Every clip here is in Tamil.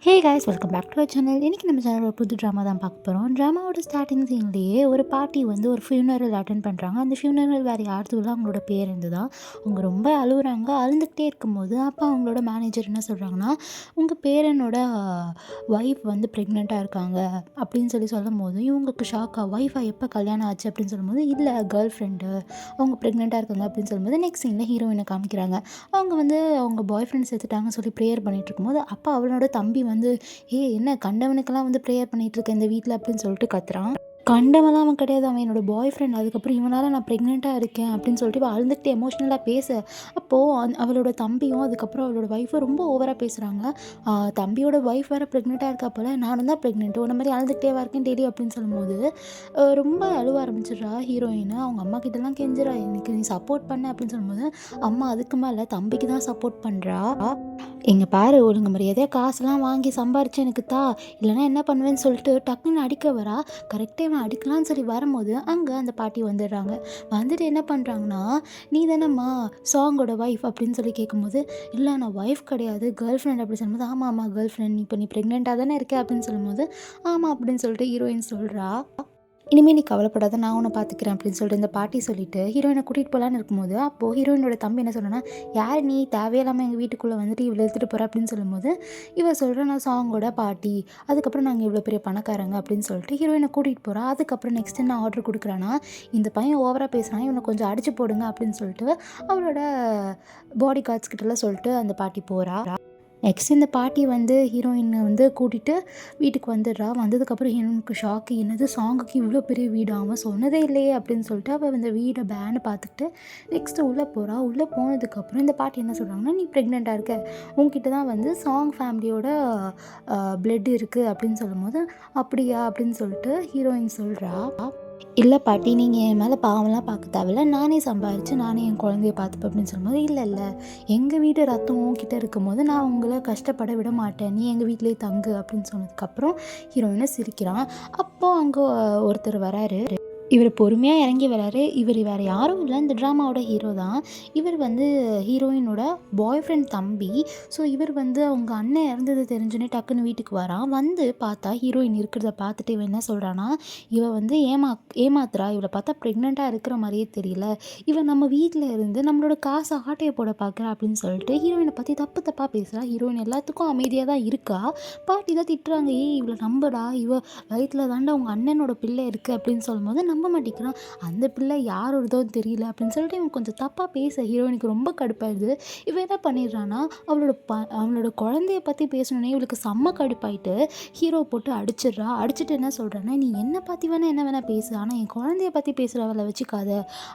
Hey guys, welcome back to our channel. இன்றைக்கி நம்ம சேனல் ஒரு புது ட்ராமா தான் பார்க்க போகிறோம். ட்ராமாவோட ஸ்டார்டிங் சீன்லேயே ஒரு பாட்டி வந்து ஒரு ஃபியூனரல் அட்டென்ட் பண்ணுறாங்க. அந்த ஃபியூனரல் வேறு யாருதும் இல்லை, அவங்களோட பேருந்து தான். அவங்க ரொம்ப அழுகுறாங்க. அழுதுகிட்டே இருக்கும்போது அப்போ அவங்களோட மேனேஜர் என்ன சொல்கிறாங்கன்னா, உங்கள் பேரனோட ஒய்ஃப் வந்து ப்ரெக்னெண்ட்டாக இருக்காங்க அப்படின்னு சொல்லும்போது இவங்களுக்கு ஷாக்காக, ஒய்ஃபாக எப்போ கல்யாணம் ஆச்சு அப்படின்னு சொல்லும்போது, இல்லை கேர்ள் ஃப்ரெண்டு அவங்க ப்ரெக்னெண்ட்டாக இருக்காங்க அப்படின்னு சொல்லும்போது, நெக்ஸ்ட் சீனில் ஹீரோயினை காமிக்கிறாங்க. அவங்க வந்து அவங்க பாய் ஃப்ரெண்ட் சேர்த்துட்டாங்கன்னு சொல்லி ப்ரேயர் பண்ணிகிட்டு இருக்கும்போது அப்போ அவளோட தம்பி வந்து, என்ன கண்டவனுக்கெல்லாம் வந்து ப்ரேயர் பண்ணிட்டு இருக்க இந்த வீட்டில் அப்படின்னு சொல்லிட்டு கத்துறான். கண்டவன்லாம் அவன் கிடையாது, அவன் என்னோட பாய் ஃப்ரெண்ட். அதுக்கப்புறம் இவனால் நான் ப்ரெக்னெண்ட்டாக இருக்கேன் அப்படின்னு சொல்லிட்டு இவள் அழுதுகிட்டு எமோஷ்னலாக பேச, அப்போது அவளோட தம்பியும் அதுக்கப்புறம் அவளோட ஒய்ஃபும் ரொம்ப ஓவராக பேசுகிறாங்க. தம்பியோட ஒய்ஃப் வேறு ப்ரெக்னெண்ட்டாக இருக்கா போல், நானும் தான் ப்ரெக்னென்ட், உன்ன மாதிரி அழுதுகிட்டே இருக்கேன் டெய்லி அப்படின்னு சொல்லும்போது ரொம்ப அழுவ ஆரம்பிச்சிடுறா ஹீரோயின். அவங்க அம்மா கிட்டலாம் கெஞ்சிரா, எனக்கு நீ சப்போர்ட் பண்ண அப்படின்னு சொல்லும்போது அம்மா அதுக்கு மேலே தம்பிக்கு தான் சப்போர்ட் பண்ணுறா. எங்க பாரு, ஒழுங்கு மரியாதையாக காசுலாம் வாங்கி சம்பாரிச்சு எனக்கு தா, இல்லைனா என்ன பண்ணுவேன்னு சொல்லிட்டு டக்குன்னு அடிக்க வரா. கரெக்டாக இவன் அடிக்கலான்னு சொல்லி வரும்போது அங்கே அந்த பாட்டி வந்துடுறாங்க. வந்துட்டு என்ன பண்ணுறாங்கன்னா, நீ தானேம்மா சாங்கோட ஒய்ஃப் அப்படின்னு சொல்லி கேட்கும்போது, இல்லை நான் ஒய்ஃப் கிடையாது கேர்ள் ஃப்ரெண்ட் அப்படி சொல்லும்போது, ஆமாம் ஆமாம் கேர்ள் ஃப்ரெண்ட், இப்போ நீ ப்ரெக்னெண்ட்டாக தானே இருக்க அப்படின்னு சொல்லும்போது, ஆமாம் அப்படின்னு சொல்லிட்டு ஹீரோயின் சொல்கிறா. இனிமேல் நீ கவலைப்படாத, நான் உன்னை பார்த்துக்கிறேன் அப்படின்னு சொல்லிட்டு இந்த பாட்டி சொல்லிட்டு ஹீரோயினை கூட்டிகிட்டு போகலான்னு இருக்கும்போது, அப்போது ஹீரோயினோட தம்பி என்ன சொன்னா, யார் நீ தேவையில்லாமல் எங்கள் வீட்டுக்குள்ளே வந்துட்டு இவ்வளோ எடுத்துகிட்டு போகிற அப்படின்னு சொல்லும்போது, இவ சொல்கிற நான் சாங்கோட பாட்டி, அதுக்கப்புறம் நாங்கள் இவ்வளோ பெரிய பணக்காரங்க அப்படின்னு சொல்லிட்டு ஹீரோயினை கூட்டிகிட்டு போகிறா. அதுக்கப்புறம் நெக்ஸ்ட் என்ன ஆர்டர் கொடுக்குறான்னா, இந்த பையன் ஓவராக பேசுகிறான், இவனை கொஞ்சம் அடிச்சு போடுங்க அப்படின்னு சொல்லிட்டு அவளோட பாடி கார்ட்ஸ் கிட்டலாம் சொல்லிட்டு அந்த பாட்டி போகிறா. நெக்ஸ்ட் இந்த பாட்டி வந்து ஹீரோயினை வந்து கூட்டிகிட்டு வீட்டுக்கு வந்துடுறா. வந்ததுக்கப்புறம் ஹீரோயினுக்கு ஷாக்கு, என்னது சாங்குக்கு இவ்வளோ பெரிய வீடு, அவன் சொன்னதே இல்லையே அப்படின்னு சொல்லிட்டு அவள் இந்த வீடை பேனு பார்த்துக்கிட்டு நெக்ஸ்ட்டு உள்ளே போகிறா. உள்ளே போனதுக்கப்புறம் இந்த பாட்டி என்ன சொல்கிறாங்கன்னா, நீ ப்ரெக்னெண்ட்டாக இருக்க, உங்ககிட்ட தான் வந்து சாங் ஃபேமிலியோட பிளட் இருக்குது அப்படின்னு சொல்லும்போது, அப்படியா அப்படின்னு சொல்லிட்டு ஹீரோயின் சொல்கிறா. இல்லை பாட்டி, நீங்கள் என் மேலே பாவம்லாம் பார்க்க தேவையில்ல, நானே சம்பாரித்து நானே என் குழந்தைய பார்த்துப்பேன் அப்படின்னு சொல்லும்போது, இல்லை இல்லை எங்கள் வீடு ரத்தம் உன்கிட்ட இருக்கும்போது நான் உங்களை கஷ்டப்பட விட மாட்டேன், நீ எங்கள் வீட்டிலேயே தங்கு அப்படின்னு சொன்னதுக்கப்புறம் ஹீரோயினை சிரிக்கிறான். அப்போது அங்கே ஒருத்தர் வராரு. இவர் பொறுமையாக இறங்கி வராரு. இவர் வேறு யாரும் இல்லை, இந்த ட்ராமாவோட ஹீரோ தான். இவர் வந்து ஹீரோயினோட பாய் ஃப்ரெண்ட் தம்பி. ஸோ இவர் வந்து அவங்க அண்ணன் இறந்தது தெரிஞ்சுன்னே டக்குன்னு வீட்டுக்கு வரான். வந்து பார்த்தா ஹீரோயின் இருக்கிறத பார்த்துட்டு இவன் என்ன சொல்கிறான்னா, இவள் வந்து ஏமாத்துறா, இவளை பார்த்தா ப்ரெக்னெண்ட்டாக இருக்கிற மாதிரியே தெரியல, இவன் நம்ம வீட்டில் இருந்து நம்மளோட காசை ஆட்டையை போட பார்க்குறா அப்படின்னு சொல்லிட்டு ஹீரோயினை பற்றி தப்பு தப்பாக பேசுகிறா. ஹீரோயின் எல்லாத்துக்கும் அமைதியாக தான் இருக்கா. பாட்டி தான் திட்டுறாங்க, இவளை நம்படா, இவள் வயிற்றில் தாண்டா உங்கள் அண்ணனோட பிள்ளை இருக்குது அப்படின்னு சொல்லும்போது நம்ப மாட்டேங்கிறான். அந்த பிள்ளை யாரோடதோ தெரியல அப்படின்னு சொல்லிட்டு இவன் கொஞ்சம் தப்பாக பேச ஹீரோயினுக்கு ரொம்ப கடுப்பாயிடுது. இவன் என்ன பண்ணிடுறான்னா, அவளோட குழந்தைய பற்றி பேசணுன்னே இவளுக்கு செம்ம கடுப்பாயிட்டு ஹீரோ போட்டு அடிச்சிடுறா. அடிச்சுட்டு என்ன சொல்கிறான்னா, நீ என்னை பற்றி என்ன வேணால் பேசு, ஆனால் என் குழந்தைய பற்றி பேசுகிறவளை வச்சுக்காத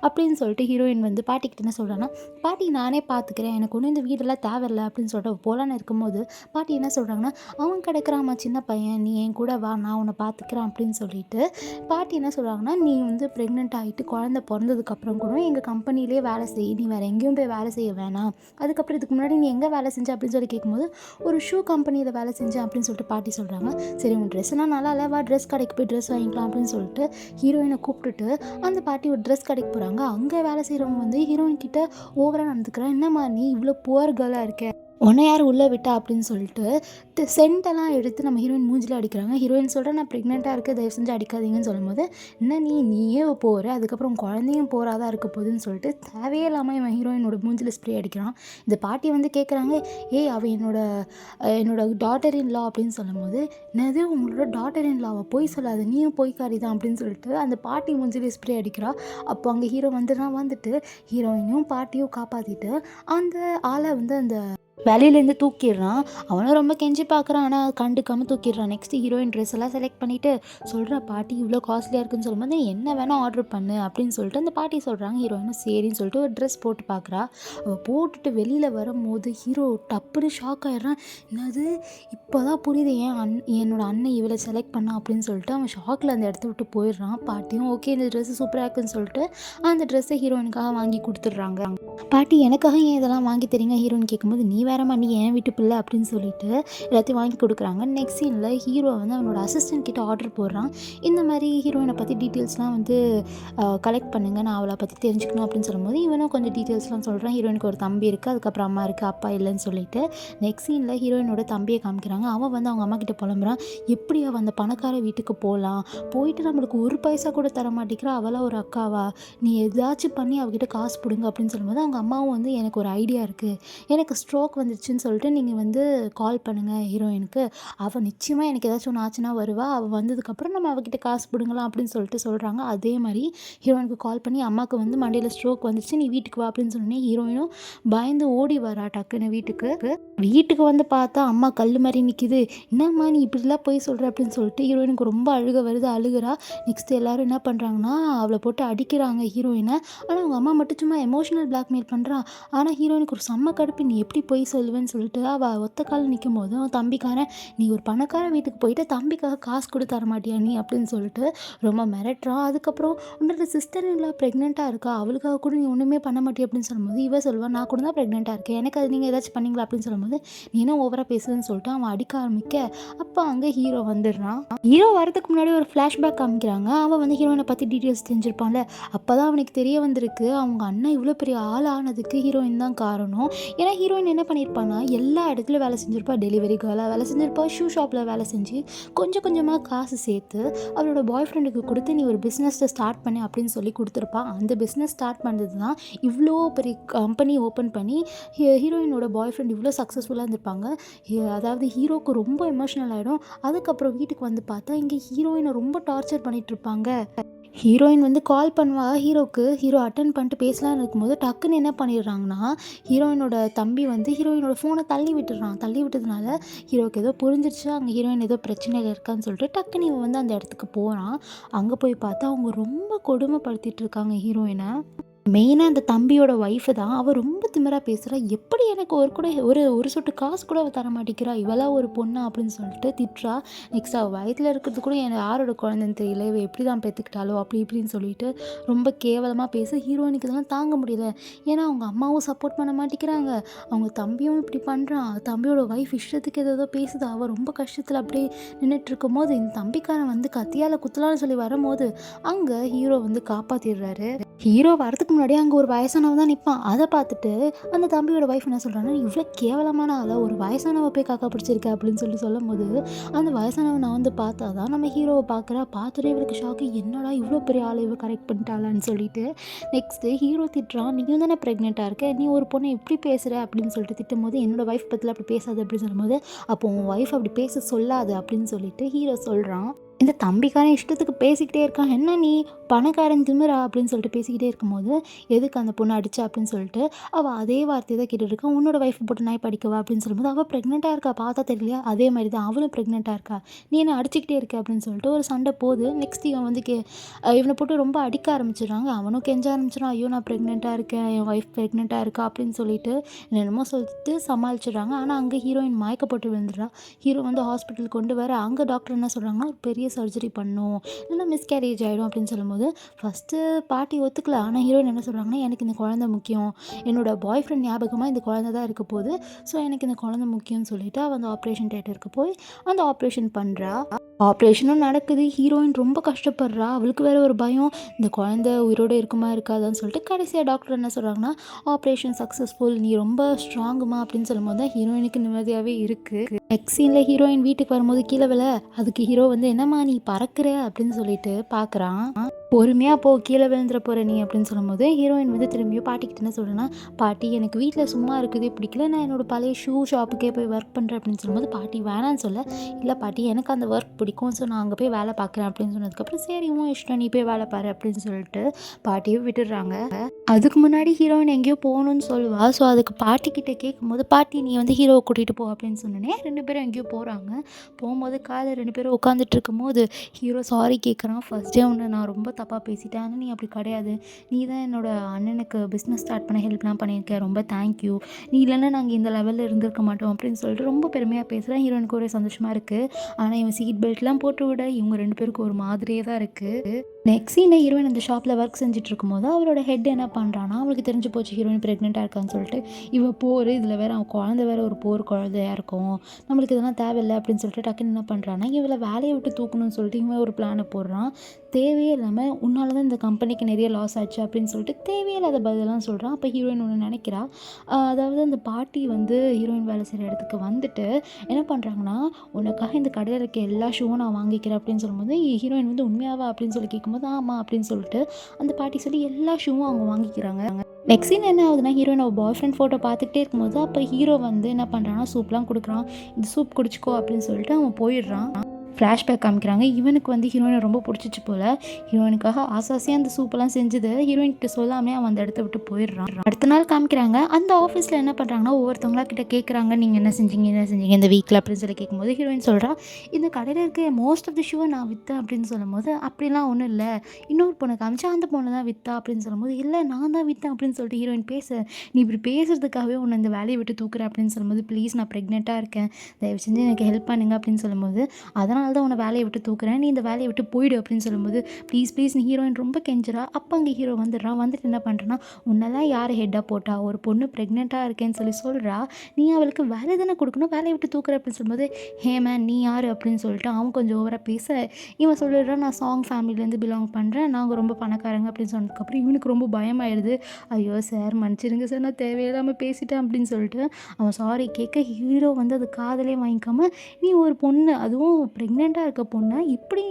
அப்படின்னு சொல்லிட்டு ஹீரோயின் வந்து பாட்டிக்கிட்ட என்ன சொல்கிறான்னா, பாட்டி நானே பார்த்துக்கிறேன், எனக்கு ஒன்றும் இந்த வீடெல்லாம் தேவையில்லை அப்படின்னு சொல்லிட்டு போலான்னு இருக்கும்போது பாட்டி என்ன சொல்கிறாங்கன்னா, அவன் கிடக்குறாமா சின்ன பையன், நீ என் கூட வா, நான் உன்னை பார்த்துக்கிறேன் அப்படின்னு சொல்லிட்டு பாட்டி என்ன சொல்கிறாங்கன்னா, நீ வந்து ப்ரெக்னென்ட் ஆகிட்டு குழந்தை பிறந்ததுக்கப்புறம் கூட எங்கள் கம்பெனிலே வேலை செய், நீ வேறு எங்கேயும் போய் வேலை செய்ய வேணாம், அதுக்கப்புறம் இதுக்கு முன்னாடி நீ எங்கே வேலை செஞ்ச அப்படின்னு சொல்லி கேட்கும்போது, ஒரு ஷூ கம்பெனியில் வேலை செஞ்சேன் அப்படின்னு சொல்லிட்டு பாட்டி சொல்கிறாங்க. சரி உன் ட்ரெஸ்லாம் நல்லா இல்லை, வா ட்ரெஸ் கடைக்கு போய் ட்ரெஸ் வாங்கிக்கலாம் அப்படின்னு சொல்லிட்டு ஹீரோயினை கூப்பிட்டுட்டு அந்த பாட்டி ஒரு ட்ரெஸ் கடைக்கு போகிறாங்க. அங்கே வேலை செய்கிறவங்க வந்து ஹீரோயின் கிட்ட ஓவராக நடந்துக்கிறான். என்னம்மா நீ இவ்வளோ புவர் கேர்ளாக இருக்க, உன்னை யார் உள்ளே விட்டா அப்படின்னு சொல்லிட்டு சென்ட்டெல்லாம் எடுத்து நம்ம ஹீரோயின் மூஞ்சில் அடிக்கிறாங்க. ஹீரோயின் சொல்கிற, நான் ப்ரெக்னெண்ட்டாக இருக்க, தயவு செஞ்சு அடிக்காதீங்கன்னு சொல்லும்போது, என்ன நீயே போகிற, அதுக்கப்புறம் குழந்தையும் போகிறாதான் இருக்க போகுதுன்னு சொல்லிட்டு தேவையே இல்லாமல் இவன் ஹீரோயினோட மூஞ்சில் ஸ்ப்ரே அடிக்கிறான். இந்த பாட்டி வந்து கேட்குறாங்க, அவள் என்னோட டாட்டர் இன் லா அப்படின்னு சொல்லும்போது, என்னது உங்களோட டாட்டர் இன் லாவை போய் சொல்லாது, நீயும் போய்க்காரி தான் அப்படின்னு சொல்லிட்டு அந்த பாட்டி மூஞ்சிலே ஸ்ப்ரே அடிக்கிறா. அப்போ அங்கே ஹீரோ வந்துட்டு ஹீரோயினையும் பாட்டியும் காப்பாற்றிட்டு அந்த ஆளை வந்து அந்த வெளியிலேருந்து தூக்கிடுறான். அவனும் ரொம்ப கெஞ்சி பார்க்குறான், ஆனால் கண்டுக்காமல் தூக்கிடுறான். நெக்ஸ்ட்டு ஹீரோயின் ட்ரெஸ் எல்லாம் செலக்ட் பண்ணிவிட்டு சொல்கிறா, பாட்டி இவ்வளோ காஸ்ட்லியாக இருக்குன்னு சொல்லும்போது, என்ன வேணால் ஆர்டர் பண்ணு அப்படின்னு சொல்லிட்டு அந்த பாட்டி சொல்கிறாங்க. ஹீரோயினும் சரின்னு சொல்லிட்டு ஒரு ட்ரெஸ் போட்டு பார்க்குறா. அவள் போட்டுட்டு வெளியில் வரும்போது ஹீரோ டப்புன்னு ஷாக் ஆகிடுறான். என்னது இப்போ தான் புரியுது என்னோட அண்ணன் இவளை செலக்ட் பண்ணா அப்படின்னு சொல்லிட்டு அவன் ஷாக்கில் அந்த இடத்த விட்டு போயிடுறான். பாட்டியும் ஓகே இந்த ட்ரெஸ்ஸு சூப்பராக இருக்குன்னு சொல்லிட்டு அந்த ட்ரெஸ்ஸை ஹீரோயினுக்காக வாங்கி கொடுத்துட்றாங்க. பாட்டி எனக்காக ஏன் இதெல்லாம் வாங்கி தரீங்க ஹீரோயின் கேட்கும்போது, நீ வேறம்மா நீ என் வீட்டு பிள்ளை அப்படின்னு சொல்லிட்டு எல்லாத்தையும் வாங்கி கொடுக்குறாங்க. நெக்ஸ்ட் சீனில் ஹீரோ வந்து அவனோட அசிஸ்டன்ட் கிட்ட ஆர்டர் போடுறான். இந்த மாதிரி ஹீரோயினை பற்றி டீட்டெயில்ஸ்லாம் வந்து கலெக்ட் பண்ணுங்க, நான் அவளை பற்றி தெரிஞ்சுக்கணும் அப்படின்னு சொல்லும்போது இவனும் கொஞ்சம் டீட்டெயில்ஸ்லாம் சொல்கிறான். ஹீரோயினுக்கு ஒரு தம்பி இருக்குது, அதுக்கப்புறம் அம்மா இருக்குது, அப்பா இல்லைன்னு சொல்லிட்டு. நெக்ஸ்ட் சீனில் ஹீரோயினோட தம்பியை காமிக்கிறாங்க. அவன் வந்து அவங்க அம்மா கிட்ட புலம்புறான். எப்படி அவள் அந்த பணக்கார வீட்டுக்கு போகலாம், போயிட்டு நம்மளுக்கு ஒரு பைசா கூட தர மாட்டேங்கிறா, அவளாக ஒரு அக்காவா, நீ ஏதாச்சும் பண்ணி அவகிட்ட காசு பிடுங்க அப்படின்னு சொல்லும்போது அவங்க அம்மாவும் வந்து எனக்கு ஒரு ஐடியா இருக்குது, எனக்கு ஸ்ட்ரோக் வந்துருச்சுன்னு சொல்லிட்டு நீங்கள் வந்து கால் பண்ணுங்கள் ஹீரோயினுக்கு, அவள் நிச்சயமாக எனக்கு ஏதாச்சும் ஒன்று ஆச்சுன்னா வருவா, அவள் வந்ததுக்கப்புறம் நம்ம அவகிட்ட காசு பிடுங்கலாம் அப்படின்னு சொல்லிட்டு சொல்கிறாங்க. அதே மாதிரி ஹீரோயினுக்கு கால் பண்ணி அம்மாவுக்கு வந்து மண்டையில் ஸ்ட்ரோக் வந்துச்சு, நீ வீட்டுக்கு வா அப்படின்னு சொன்னோன்னே ஹீரோயினும் பயந்து ஓடி வரா டக்குன்னு வீட்டுக்கு. வீட்டுக்கு வந்து பார்த்தா அம்மா கல் மாதிரி நிற்கிது. என்னம்மா நீ இப்படிலாம் போய் சொல்கிற அப்படின்னு சொல்லிட்டு ஹீரோயினுக்கு ரொம்ப அழுக வருது, அழுகிறா. நெக்ஸ்ட் எல்லாரும் என்ன பண்ணுறாங்கன்னா அவளை போட்டு அடிக்கிறாங்க ஹீரோயினை. ஆனால் அவங்க அம்மா மட்டும் சும்மா எமோஷனல் பிளாக்மெயில் பண்ணுறா. ஆனால் ஹீரோயினுக்கு ஒரு செம்ம கடுப்பு, நீ எப்படி போய் சொல்லுவேன்னு சொல்லிட்டு அவள் ஒத்த காலில் நிற்கும் போது அவன் தம்பிக்காரன், நீ ஒரு பணக்கார வீட்டுக்கு போயிட்டு தம்பிக்காக காசு கூட தர மாட்டியா நீ அப்படின்னு சொல்லிட்டு ரொம்ப மிரட்டுறான். அதுக்கப்புறம் உன்னோட சிஸ்டர் எல்லாம் ப்ரெக்னெண்ட்டாக இருக்கா, அவளுக்காக கூட நீ ஒன்றுமே பண்ண மாட்டியா அப்படின்னு சொல்லும்போது இவ சொல்லுவாள், நான் கூட தான் ப்ரெக்னெண்ட்டாக இருக்கேன், எனக்கு அது நீங்கள் ஏதாச்சும் பண்ணீங்களா அப்படின்னு சொல்லும்போது நீ என்ன ஓவராக பேசுதுன்னு சொல்லிட்டு அவன் அடிக்க ஆரம்பிக்க அப்போ அங்கே ஹீரோ வந்துடுறான். ஹீரோ வரதுக்கு முன்னாடி ஒரு ஃப்ளாஷ்பேக் காமிக்கிறாங்க. அவன் வந்து ஹீரோயினை பற்றி டீட்டெயில்ஸ் தெரிஞ்சிருப்பான்ல. அப்போ தான் அவனுக்கு தெரிய வந்திருக்கு அவங்க அண்ணன் இவ்வளோ பெரிய ஆள் ஆனதுக்கு ஹீரோயின் தான் காரணம். ஏன்னா ஹீரோயின் என்ன பண்ணியிருப்பான்னா எல்லா இடத்துலையும் வேலை செஞ்சிருப்பா, டெலிவரி கேர்ளாக வேலை செஞ்சிருப்பா, ஷூ ஷாப்பில் வேலை செஞ்சு கொஞ்சம் கொஞ்சமாக காசு சேர்த்து அவளோட பாய் ஃப்ரெண்டுக்கு கொடுத்து நீ ஒரு பிஸ்னஸை ஸ்டார்ட் பண்ணு அப்படின்னு சொல்லி கொடுத்துருப்பா. அந்த பிஸ்னஸ் ஸ்டார்ட் பண்ணுறது தான் இவ்வளோ பெரிய கம்பெனி ஓப்பன் பண்ணி ஹீரோயினோட பாய் ஃப்ரெண்ட் இவ்வளோ சக்ஸஸ்ஃபுல்லாக இருந்திருப்பாங்க. அதாவது ஹீரோவுக்கு ரொம்ப எமோஷ்னல் ஆகிடும். அதுக்கப்புறம் வீட்டுக்கு வந்து பார்த்தா இங்கே ஹீரோயினை ரொம்ப டார்ச்சர் பண்ணிகிட்ருப்பாங்க. ஹீரோயின் வந்து கால் பண்ணுவா ஹீரோவுக்கு, ஹீரோ அட்டன் பண்ணிட்டு பேசலான்னு இருக்கும்போது டக்குன்னு என்ன பண்ணிடுறாங்கன்னா ஹீரோயினோட தம்பி வந்து ஹீரோயினோட ஃபோனை தள்ளி விட்டுடுறான். தள்ளி விட்டதுனால ஹீரோவுக்கு ஏதோ புரிஞ்சிருச்சு அங்கே ஹீரோயின் ஏதோ பிரச்சனையில் இருக்கான்னு சொல்லிட்டு டக்குன்னு இவன் வந்து அந்த இடத்துக்கு போகிறான். அங்கே போய் பார்த்தா அவங்க ரொம்ப கொடுமைப்படுத்திட்டு இருக்காங்க ஹீரோயினை. மெயினாக அந்த தம்பியோட ஒய்ஃபு தான். அவள் ரொம்ப திமிரா பேசுகிறா, எப்படி எனக்கு ஒரு கூட ஒரு ஒரு சொட்டு காசு கூட அவள் தர மாட்டேங்கிறா, இவளாக ஒரு பொண்ணா அப்படின்னு சொல்லிட்டு திட்டுறா. நெக்ஸ்ட் அவள் வயிற்றில் இருக்கிறது கூட எனக்கு யாரோட குழந்தைன்னு தெரியல, இவள் எப்படி தான் பெற்றுக்கிட்டாலோ அப்படி இப்படின்னு சொல்லிட்டு ரொம்ப கேவலமாக பேச ஹீரோயினுக்கு இதெல்லாம் தாங்க முடியல. ஏன்னா அவங்க அம்மாவும் சப்போர்ட் பண்ண மாட்டேங்கிறாங்க, அவங்க தம்பியும் இப்படி பண்ணுறான், தம்பியோட ஒய்ஃப் இஷ்டத்துக்கு ஏதோ பேசுது. அவள் ரொம்ப கஷ்டத்தில் அப்படியே நின்றுட்டுருக்கும் போது இந்த தம்பிக்காரன் வந்து கத்தியால் குத்தலான்னு சொல்லி வரும்போது அங்கே ஹீரோ வந்து காப்பாற்றிடுறாரு. ஹீரோ வரதுக்கு முன்னாடி அங்கே ஒரு வயசானவன் தான் நிற்பான். அதை பார்த்துட்டு அந்த தம்பியோட ஒய்ஃப் என்ன சொல்கிறாங்கன்னா, இவ்வளோ கேவலமான ஆளை ஒரு வயசானவ போய் காக்கா பிடிச்சிருக்க அப்படின்னு சொல்லி சொல்லும் போது அந்த வயசானவன் நான் வந்து பார்த்தா தான் நம்ம ஹீரோவை பார்க்குறா. பார்த்துட்டு இவளுக்கு ஷாக்கு, என்னடா இவ்வளோ பெரிய ஆளை இவ கரெக்ட் பண்ணிட்டாளான்னு சொல்லிட்டு. நெக்ஸ்ட்டு ஹீரோ திட்டுறான், நீயும் தானே ப்ரெக்னெண்ட்டாக இருக்க, நீ ஒரு பொண்ணை எப்படி பேசுகிற அப்படின்னு சொல்லிட்டு திட்டும் போது என்னோடய ஒய்ஃப் பற்றில அப்படி பேசாது அப்படின்னு சொல்லும்போது அப்போ உன் ஒய்ஃப் அப்படி பேச சொல்லாது அப்படின்னு சொல்லிட்டு ஹீரோ சொல்கிறான். இந்த தம்பிக்காரன் இஷ்டத்துக்கு பேசிக்கிட்டே இருக்கான், என்ன நீ பணக்காரன் திமிரா அப்படின்னு சொல்லிட்டு பேசிக்கிட்டே இருக்கும்போது எதுக்கு அந்த பொண்ணு அடிச்சா அப்படின்னு சொல்லிட்டு அவள் அதே வார்த்தையை தான் கேட்டுட்டு இருக்கான். உன்னோட ஒய்ஃப் போட்டு நாய் படிக்கவா அப்படின்னு சொல்லும்போது அவள் ப்ரெக்னெண்ட்டாக இருக்கா, பார்த்தா தெரியலையா, அதே மாதிரி தான் அவளும் ப்ரெக்னெண்ட்டாக இருக்கா, நீ என்ன அடிச்சுக்கிட்டே இருக்க அப்படின்னு சொல்லிட்டு ஒரு சண்டை போகுது. நெக்ஸ்ட் இவன் வந்து இவனை போட்டு ரொம்ப அடிக்க ஆரம்பிச்சிடுறாங்க. அவனும் கெஞ்ச ஆரம்பிச்சிடான், ஐயோ நான் ப்ரெக்னெண்ட்டாக இருக்கேன், என் ஒய்ஃப் ப்ரெக்னெண்ட்டாக இருக்கா அப்படின்னு சொல்லிட்டு என்னென்னமோ சொல்லிட்டு சமாளிச்சிடுறாங்க. ஆனால் அங்கே ஹீரோயின் மயக்கப்பட்டு விழுந்துடுறா. ஹீரோ வந்து ஹாஸ்பிட்டல் கொண்டு வர அங்கே டாக்டர் என்ன சொல்கிறாங்கன்னா ஒரு பெரிய சர்ஜரி பண்ணும், இல்லைன்னா மிஸ்கேரேஜ் ஆகிடும் அப்படின்னு சொல்லும்போது ஃபஸ்ட்டு பாட்டி ஒத்துக்கல. ஆனால் ஹீரோயின் என்ன சொல்கிறாங்கன்னா எனக்கு இந்த குழந்தை முக்கியம், என்னோடய பாய் ஃப்ரெண்ட் ஞாபகமாக இந்த குழந்தை தான் இருக்க போகுது, ஸோ எனக்கு இந்த குழந்தை முக்கியம்னு சொல்லிட்டு அவள் அந்த ஆப்ரேஷன் தியேட்டருக்கு போய் அந்த ஆப்ரேஷன் பண்ணுறா. ஆப்ரேஷனும் நடக்குது. ஹீரோயின் ரொம்ப கஷ்டப்படுறா. அவளுக்கு வேறு ஒரு பயம், இந்த குழந்தை உயிரோடு இருக்குமா இருக்காதான்னு சொல்லிட்டு. கடைசியாக டாக்டர் என்ன சொல்கிறாங்கன்னா ஆப்ரேஷன் சக்ஸஸ்ஃபுல், நீ ரொம்ப ஸ்ட்ராங்குமா அப்படின்னு சொல்லும்போது தான் ஹீரோயினுக்கு நிம்மதியாகவே இருக்குது. நெக்ஸ்ட் சீனில் ஹீரோயின் வீட்டுக்கு வரும்போது கீழே விழ அதுக்கு ஹீரோ வந்து என்னம்மா நீ பறக்கிற அப்படின்னு சொல்லிட்டு பார்க்குறான். பொறுமையாக போ, கீழே விழுந்துட போகிற நீ அப்படின்னு சொல்லும்போது ஹீரோயின் வந்து திரும்பியும் பாட்டிக்கிட்ட என்ன சொல்கிறேன்னா, பாட்டி எனக்கு வீட்டில் சும்மா இருக்குதே பிடிக்கல, நான் என்னோடய பழைய ஷூ ஷாப்புக்கே போய் ஒர்க் பண்ணுறேன் அப்படின்னு சொல்லும்போது பாட்டி வேணான்னு சொல்ல, இல்லை பாட்டி எனக்கு அந்த ஒர்க் பிடிக்கும், ஸோ நான் அங்கே போய் வேலை பார்க்குறேன் அப்படின்னு சொன்னதுக்கப்புறம் சரி உன் இஷ்டம், நீ போய் வேலை பாரு அப்படின்னு சொல்லிட்டு பாட்டியை விட்டுடுறாங்க. அதுக்கு முன்னாடி ஹீரோயின் எங்கேயோ போகணுன்னு சொல்லுவாள். ஸோ அதுக்கு பாட்டிக்கிட்ட கேட்கும்போது பாட்டி நீ வந்து ஹீரோவை கூட்டிகிட்டு போ அப்படின்னு சொன்னோன்னே ரெண்டு பேரும் எங்கேயோ போகிறாங்க. போகும்போது காலையில் ரெண்டு பேரும் உட்காந்துட்டு இருக்கும்போது ஹீரோ சாரி கேட்குறான், ஃபர்ஸ்ட் டே உன்னை நான் ரொம்ப தப்பாக பேசிட்டேன், ஆனால் நீ அப்படி கிடையாது, நீ தான் என்னோடய அண்ணனுக்கு பிஸ்னஸ் ஸ்டார்ட் பண்ண ஹெல்ப்லாம் பண்ணியிருக்கேன், ரொம்ப தேங்க்யூ, நீ இல்லைன்னா நாங்கள் இந்த லெவலில் இருந்திருக்க மாட்டோம் அப்படின்னு சொல்லிட்டு ரொம்ப பெருமையாக பேசுகிறேன். ஹீரோனுக்கு ஒரே சந்தோஷமாக இருக்குது. ஆனால் இவன் சீட் பெல்ட்லாம் போட்டு விட இவங்க ரெண்டு பேருக்கு ஒரு மாதிரியே தான் இருக்குது. நெக்ஸ்ட் சீன்ல ஹீரோயின் அந்த ஷாப்பில் ஒர்க் செஞ்சுட்டு இருக்கும்போது அவரோட ஹெட் என்ன பண்ணுறான்னா, அவளுக்கு தெரிஞ்சு போச்சு ஹீரோயின் ப்ரெக்னெண்ட்டாக இருக்கான்னு சொல்லிட்டு, இவ போர் இதில் வேற அவன் குழந்தை வேற ஒரு போர் குழந்தையா இருக்கும், நம்மளுக்கு இதெல்லாம் தேவையில்லை அப்படின்னு சொல்லிட்டு டக்குன்னு என்ன பண்ணுறான்னா, இவளை வேலையை விட்டு தூக்கணும்னு சொல்லிட்டு இவன் ஒரு பிளானை போடுறான். தேவையே இல்லாமல் உன்னால தான் இந்த கம்பெனிக்கு நிறைய லாஸ் ஆச்சு அப்படின்னு சொல்லிட்டு தேவையில்லாத பதிலாம் சொல்கிறான். அப்போ ஹீரோயின் ஒன்று நினைக்கிறா, அதாவது அந்த பாட்டி வந்து ஹீரோயின் வேலை செய்கிற இடத்துக்கு வந்துட்டு என்ன பண்ணுறாங்கன்னா, உனக்காக இந்த கடையில் இருக்க எல்லா ஷூவும் நான் வாங்கிக்கிறேன் அப்படின்னு சொல்லும்போது, ஹீரோயின் வந்து உண்மையாவா அப்படின்னு சொல்லி கேட்கும்போது, ஆமாம் அப்படின்னு சொல்லிட்டு அந்த பாட்டி சொல்லி எல்லா ஷூவும் அவங்க வாங்கிக்கிறாங்க. நெக்ஸ்ட் சீன் என்ன ஆகுதுன்னா, ஹீரோயின் அவள் பாய் ஃப்ரெண்ட் ஃபோட்டோ பார்த்துக்கிட்டே இருக்கும்போது அப்போ ஹீரோ வந்து என்ன பண்ணுறான்னா, சூப்லாம் கொடுக்குறான். இந்த சூப் குடிச்சிக்கோ அப்படின்னு சொல்லிட்டு அவன் போயிடுறான். ஃப்ளாஷ்பேக் காமிக்கிறாங்க. இவனுக்கு வந்து ஹீரோயினை ரொம்ப பிடிச்சிச்சு போல். ஹீரோயினுக்காக ஆசாசியாக அந்த சூப்பெல்லாம் செஞ்சது ஹீரோயின்கிட்ட சொல்லாமே அவன் அந்த இடத்த விட்டு போயிடுறான். அடுத்த நாள் காமிக்கிறாங்க. அந்த ஆஃபீஸில் என்ன பண்ணுறாங்கன்னா, ஒவ்வொருத்தவங்களா கிட்ட கேட்குறாங்க, நீங்கள் என்ன செஞ்சீங்க இந்த வீக்கில் அப்படின்னு சொல்லி கேட்கும்போது ஹீரோயின் சொல்கிறா, இந்த கடையில் இருக்க மோஸ்ட் ஆஃப் தி ஷூவை நான் விற்றேன் அப்படின்னு சொல்லும்போது, அப்படிலாம் ஒன்றும் இல்லை, இன்னொரு பொண்ணை காமிச்சா அந்த பொண்ணு தான் விற்றா அப்படின்னு சொல்லும்போது, இல்லை நான் தான் விற்றேன் அப்படின்னு சொல்லிட்டு ஹீரோயின் நீ இப்படி பேசுறதுக்காகவே உன்னை இந்த வேலையை விட்டு தூக்குறேன் அப்படின்னு சொல்லும்போது, ப்ளீஸ் நான் ப்ரெக்னெண்ட்டாக இருக்கேன், தயவு செஞ்சு எனக்கு ஹெல்ப் பண்ணுங்க அப்படின்னு சொல்லும்போது, அதனால் தான் உன்னை வேலையை விட்டு தூக்குறேன், நீ இந்த வேலையை விட்டு போயிடு அப்படின்னு சொல்லும்போது, ப்ளீஸ் நீ ஹீரோயின் ரொம்ப கெஞ்சுறா. அப்போ அங்கே ஹீரோ வந்துடுறான். வந்துட்டு என்ன பண்ணுறான்னா, உன்னெல்லாம் யார் ஹெட்டாக போட்டா, ஒரு பொண்ணு ப்ரெக்னெண்ட்டாக இருக்கேன்னு சொல்கிறா, நீ அவளுக்கு வேலை தானே கொடுக்கணும், வேலையை விட்டு தூக்குற அப்படின்னு சொல்லும்போது, ஹே மேன் நீ யார் அப்படின்னு சொல்லிட்டு அவன் கொஞ்சம் ஓவராக பேச, இவன் சொல்லிடுறான், நான் சாங் ஃபேமிலிலேருந்து பிலாங் பண்ணுறேன், நாங்கள் ரொம்ப பணக்காரங்க அப்படின்னு சொன்னதுக்கப்புறம் இவனுக்கு ரொம்ப பயமாயிடுது. ஐயோ சார் மன்னிச்சிருங்க சார், நான் தேவையில்லாமல் பேசிட்டேன் அப்படின்னு சொல்லிட்டு அவன் சாரி கேட்க, ஹீரோ வந்து அது காதலே வாங்கிக்காம, நீ ஒரு பொண்ணு அதுவும் ப்ரெக்னெண்ட்டாக இருக்க பொண்ணை இப்படி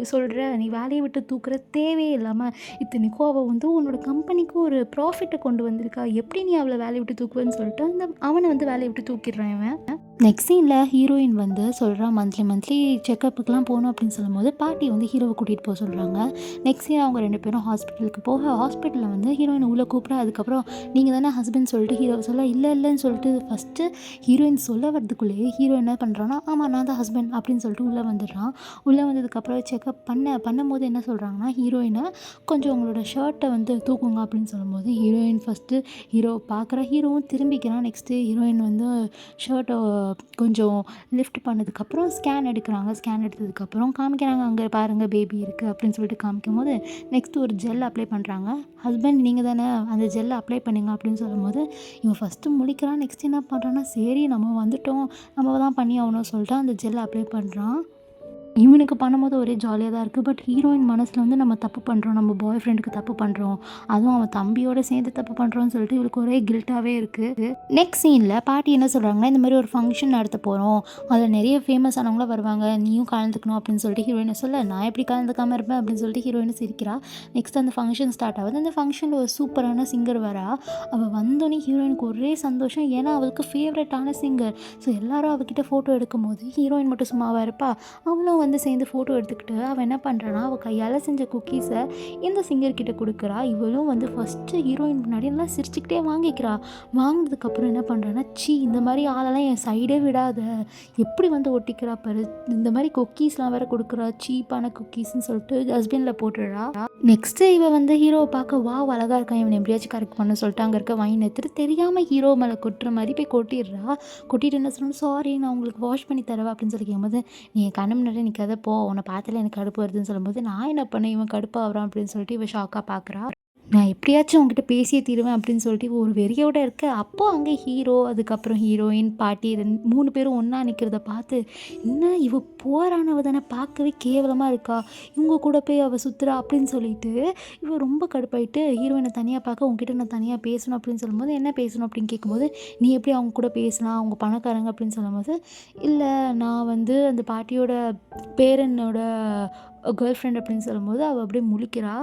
சொல்கிற, நீ வேலையை விட்டு தூக்குற, தேவையே இல்லாமல், இத்தனைக்கும் அவள் வந்து உன்னோட கம்பெனிக்கு ஒரு ப்ராஃபிட்டை கொண்டு வந்திருக்கா, எப்படி நீ அவளை வேலையை விட்டு தூக்குவேன்னு சொல்லிட்டு அவனை வந்து வேலையை விட்டு தூக்கிடுறான் இவன். நெக்ஸ்ட் சீனில் ஹீரோயின் வந்து சொல்கிறா, மந்த்லி செக்கப்புக்கெலாம் போகணும் அப்படின்னு சொல்லும்போது பாட்டி வந்து ஹீரோவை கூட்டிகிட்டு போக சொல்கிறாங்க. நெக்ஸ்ட் சீன் அவங்க 2 பேரும் ஹாஸ்பிட்டலுக்கு போக, ஹாஸ்பிட்டலில் வந்து ஹீரோயின் உள்ளே கூப்பிட, அதுக்கப்புறம் நீங்கள் தானே ஹஸ்பண்ட் சொல்லிட்டு ஹீரோவை சொல்ல, இல்லைன்னு சொல்லிட்டு ஃபஸ்ட்டு ஹீரோயின் சொல்ல வரதுக்குள்ளேயே ஹீரோ என்ன பண்ணுறான்னா, ஆமாம் நான் தான் ஹஸ்பண்ட் அப்படின்னு சொல்லிட்டு உள்ளே வந்துடுறான். உள்ளே வந்ததுக்கப்புறம் செக்கப் பண்ணும்போது என்ன சொல்கிறாங்கன்னா, ஹீரோயினை கொஞ்சம் உங்களோட ஷர்ட்டை வந்து தூக்குங்க அப்படின்னு சொல்லும்போது, ஹீரோயின் ஃபஸ்ட்டு ஹீரோவை பார்க்குறா, ஹீரோவும் திரும்பிக்கிறான். நெக்ஸ்ட்டு ஹீரோயின் வந்து ஷர்ட்டை கொஞ்சம் லிஃப்ட் பண்ணதுக்கப்புறம் ஸ்கேன் எடுக்கிறாங்க. ஸ்கேன் எடுத்ததுக்கப்புறம் காமிக்கிறாங்க, அங்கே பாருங்கள் பேபி இருக்குது அப்படின்னு சொல்லிட்டு காமிக்கும் போது, நெக்ஸ்ட்டு ஒரு ஜெல் அப்ளை பண்ணுறாங்க. ஹஸ்பண்ட் நீங்கள் தானே அந்த ஜெல்லை அப்ளை பண்ணுங்க அப்படின்னு சொல்லும்போது, இவன் ஃபஸ்ட்டு முழிக்கிறான். நெக்ஸ்ட் என்ன பண்ணுறான்னா, சரி நம்ம வந்துட்டோம், நம்ம தான் பண்ணி ஆகணும்னு சொல்லிட்டு அந்த ஜெல்லை அப்ளை பண்ணுறான். இவனுக்கு பண்ணும்போது ஒரே ஜாலியாக தான் இருக்குது. பட் ஹீரோயின் மனசில் வந்து நம்ம தப்பு பண்ணுறோம், நம்ம பாய் ஃப்ரெண்டுக்கு தப்பு பண்ணுறோம், அதுவும் அவன் தம்பியோடு சேர்ந்து தப்பு பண்ணுறோன்னு சொல்லிட்டு இவளுக்கு ஒரே கில்ட்டாகவே இருக்குது. நெக்ஸ்ட் சீனில் பாட்டி என்ன சொல்கிறாங்கன்னா, இந்த மாதிரி ஒரு ஃபங்க்ஷன் நடத்த போகிறோம், அதில் நிறைய ஃபேமஸ் ஆனவங்களாம் வருவாங்க, நீயும் கலந்துக்கணும் அப்படின்னு சொல்லிட்டு ஹீரோயினை சொல்ல, நான் எப்படி கலந்துக்காமல் இருப்பேன் அப்படின்னு சொல்லிட்டு ஹீரோயினை சிரிக்கிறா. நெக்ஸ்ட் அந்த ஃபங்க்ஷன் ஸ்டார்ட் ஆகுது. அந்த ஃபங்க்ஷனில் ஒரு சூப்பரான சிங்கர் வரா. அவள் வந்தோடனே ஹீரோயினுக்கு ஒரே சந்தோஷம், ஏன்னா அவளுக்கு ஃபேவரட்டான சிங்கர். ஸோ எல்லாரும் அவகிட்ட ஃபோட்டோ எடுக்கும் போது ஹீரோயின் மட்டும் சும்மாவாக இருப்பா, அவளும் வந்து சேர்ந்து ஃபோட்டோ எடுத்துக்கிட்டு அவள் என்ன பண்ணுறான்னா, அவள் கையால் செஞ்ச குக்கீஸை இந்த சிங்கர்கிட்ட கொடுக்குறா. இவளும் வந்து ஃபஸ்ட்டு ஹீரோயின் முன்னாடி எல்லாம் சிரிச்சுக்கிட்டே வாங்கிக்கிறா. வாங்கினதுக்கப்புறம் என்ன பண்ணுறான்னா, இந்த மாதிரி ஆளெல்லாம் என் சைடே விடாத, எப்படி வந்து ஒட்டிக்கிறா பாரு, இந்த மாதிரி குக்கீஸ்லாம் வேறு கொடுக்குறா, சீப்பான குக்கீஸ்ன்னு சொல்லிட்டு டஸ்ட்பினில் போட்டுடுறா. நெக்ஸ்ட்டு இவள் வந்து ஹீரோவை பார்க்க, வா அழகாக இருக்கான், இவன் எப்படியாச்சும் கரெக்ட் பண்ண சொல்லிட்டு அங்கே இருக்க வைன் எடுத்துட்டு தெரியாமல் ஹீரோ மேலே கொட்டுற மாதிரி போய் கொட்டிடுறா. கொட்டிட்டு என்ன சொல்லணும், சாரி நான் உங்களுக்கு வாஷ் பண்ணி தரவா அப்படின்னு சொல்லி கேட்கும்போது, நீ என் கண்ணு முன்னாடி நிற்காத போ, உன்னை பார்த்தால எனக்கு கடுப்பு வருதுன்னு சொல்லும்போது, நான் என்ன பண்ணேன் இவன் கடுப்பாகிறான் அப்படின்னு சொல்லிட்டு இவன் ஷாக்காக பார்க்குறா. நான் எப்படியாச்சும் உங்ககிட்ட பேசியே தீருவேன் அப்படின்னு சொல்லிட்டு ஒரு வெறியோட இருக்க, அப்போது அங்கே ஹீரோ, அதுக்கப்புறம் ஹீரோயின், பாட்டி 3 பேரும் ஒன்றா நிற்கிறத பார்த்து, என்ன இவ போரானவ தானே, பார்க்கவே கேவலமாக இருக்கா, இவங்க கூட போய் அவள் சுற்றுறா அப்படின்னு சொல்லிட்டு இவள் ரொம்ப கடுப்பாயிட்டு ஹீரோயினை தனியாக பார்க்க, உங்ககிட்ட நான் தனியாக பேசணும் அப்படின்னு சொல்லும்போது, என்ன பேசணும் அப்படின்னு கேட்கும்போது, நீ எப்படி அவங்க கூட பேசலாம், அவங்க பணக்காரங்க அப்படின்னு சொல்லும்போது, இல்லை நான் வந்து அந்த பாட்டியோட பேரனோட கேர்ள் ஃப்ரெண்ட் அப்படின்னு சொல்லும்போது அவள் அப்படியே முழிக்கிறா.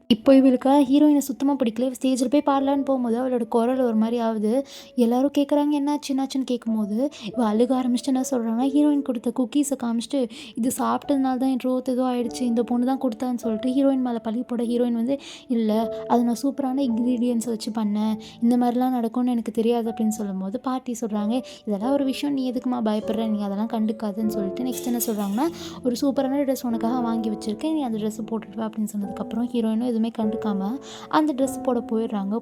இப்போ இவளுக்கா ஹீரோயினை சுத்தமாக பிடிக்கல. ஸ்டேஜில் போய் பாடலான்னு போகும்போது அவளோட குரல் ஒரு மாதிரி ஆகுது. எல்லாரும் கேட்குறாங்க என்னாச்சுன்னு கேட்கும்போது, இவள் அழுக ஆரம்பிச்சுட்டு என்ன சொல்கிறாங்கன்னா, ஹீரோயின் கொடுத்த குக்கீஸை காமிச்சிட்டு, இது சாப்பிட்டதுனால தான் என் ரோத் ஏதோ ஆயிடுச்சு, இந்த பொண்ணு தான் கொடுத்தான்னு சொல்லிட்டு ஹீரோயின் மேலே பழி போட, ஹீரோயின் வந்து இல்லை அது நான் சூப்பரான இன்க்ரீடியன்ஸ் வச்சு பண்ணேன், இந்த மாதிரிலாம் நடக்கும்னு எனக்கு தெரியாது அப்படின்னு சொல்லும்போது பாட்டி சொல்கிறாங்க, இதெல்லாம் ஒரு விஷயம், நீ எதுக்குமா பயப்படுற, நீ அதெல்லாம் கண்டுக்காதுன்னு சொல்லிட்டு நெக்ஸ்ட் என்ன சொல்கிறாங்கன்னா, ஒரு சூப்பரான ட்ரெஸ் உனக்காக வாங்கி வச்சுருக்கேன், நீ அந்த ட்ரெஸ்ஸை போட்டுட்டு வா அப்படின்னு சொன்னதுக்கப்புறம் ஹீரோயினும் எதுவுமே கண்டுக்காமல் அந்த ட்ரெஸ் போட போயிடுறாங்க.